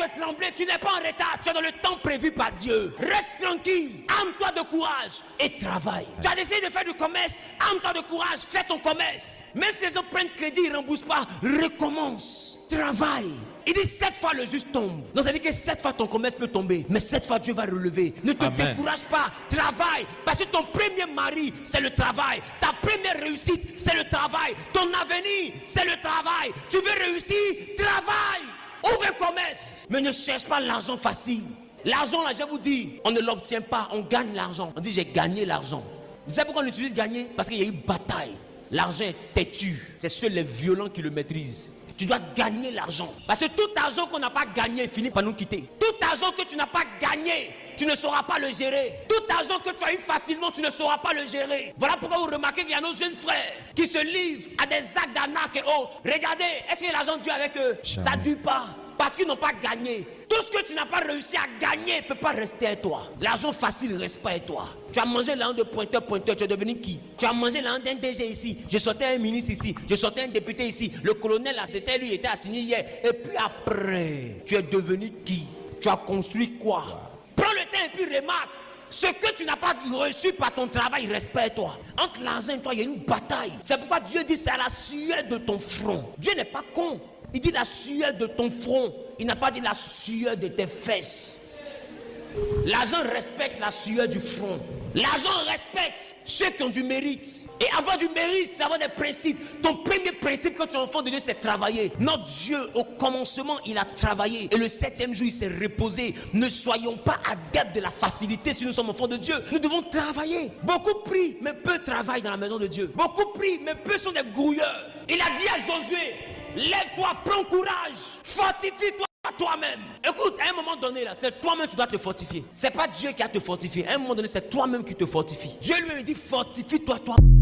de trembler, tu n'es pas en retard, tu es dans le temps prévu par Dieu. Reste tranquille, arme-toi de courage et travaille. Tu as décidé de faire du commerce, arme-toi de courage, fais ton commerce. Même si les gens prennent crédit, ils ne remboursent pas, recommence, travaille. Il dit 7 fois le juste tombe. Donc ça veut dire que 7 fois ton commerce peut tomber, mais 7 fois Dieu va relever. Ne te décourage pas, travaille. Parce que ton premier mari, c'est le travail. Ta première réussite, c'est le travail. Ton avenir, c'est le travail. Tu veux réussir, travaille. Ouvre un commerce, mais ne cherche pas l'argent facile. L'argent là, je vous dis, on ne l'obtient pas, on gagne l'argent. On dit j'ai gagné l'argent. Vous savez pourquoi on utilise gagner? Parce qu'il y a eu bataille. L'argent est têtu. C'est seuls les violents qui le maîtrisent. Tu dois gagner l'argent. Parce que tout argent qu'on n'a pas gagné finit par nous quitter. Tout argent que tu n'as pas gagné, tu ne sauras pas le gérer. Tout argent que tu as eu facilement, tu ne sauras pas le gérer. Voilà pourquoi vous remarquez qu'il y a nos jeunes frères qui se livrent à des actes d'arnaque et autres. Regardez, est-ce que l'argent dure avec eux? Jamais. Ça ne dure pas. Parce qu'ils n'ont pas gagné. Tout ce que tu n'as pas réussi à gagner ne peut pas rester à toi. L'argent facile ne reste pas à toi. Tu as mangé l'argent de pointeur, tu es devenu qui? Tu as mangé l'argent d'un DG ici. Je sortais un ministre ici. Je sortais un député ici. Le colonel là, c'était lui, il était assigné hier. Et puis après, tu es devenu qui? Tu as construit quoi? Prends le temps et puis remarque. Ce que tu n'as pas reçu par ton travail, il reste pas à toi. Entre l'argent et toi, il y a une bataille. C'est pourquoi Dieu dit c'est à la sueur de ton front. Dieu n'est pas con. Il dit la sueur de ton front. Il n'a pas dit la sueur de tes fesses. L'argent respecte la sueur du front. L'argent respecte ceux qui ont du mérite. Et avoir du mérite, c'est avoir des principes. Ton premier principe quand tu es enfant de Dieu, c'est travailler. Notre Dieu, au commencement, il a travaillé. Et le 7e jour, il s'est reposé. Ne soyons pas adeptes de la facilité si nous sommes enfants de Dieu. Nous devons travailler. Beaucoup prient, mais peu travaillent dans la maison de Dieu. Beaucoup prient, mais peu sont des grouilleurs. Il a dit à Josué, lève-toi, prends courage, fortifie-toi toi-même. Écoute, à un moment donné là, c'est toi-même qui dois te fortifier. C'est pas Dieu qui a te fortifié. À un moment donné, c'est toi-même qui te fortifie. Dieu lui dit fortifie-toi toi-même.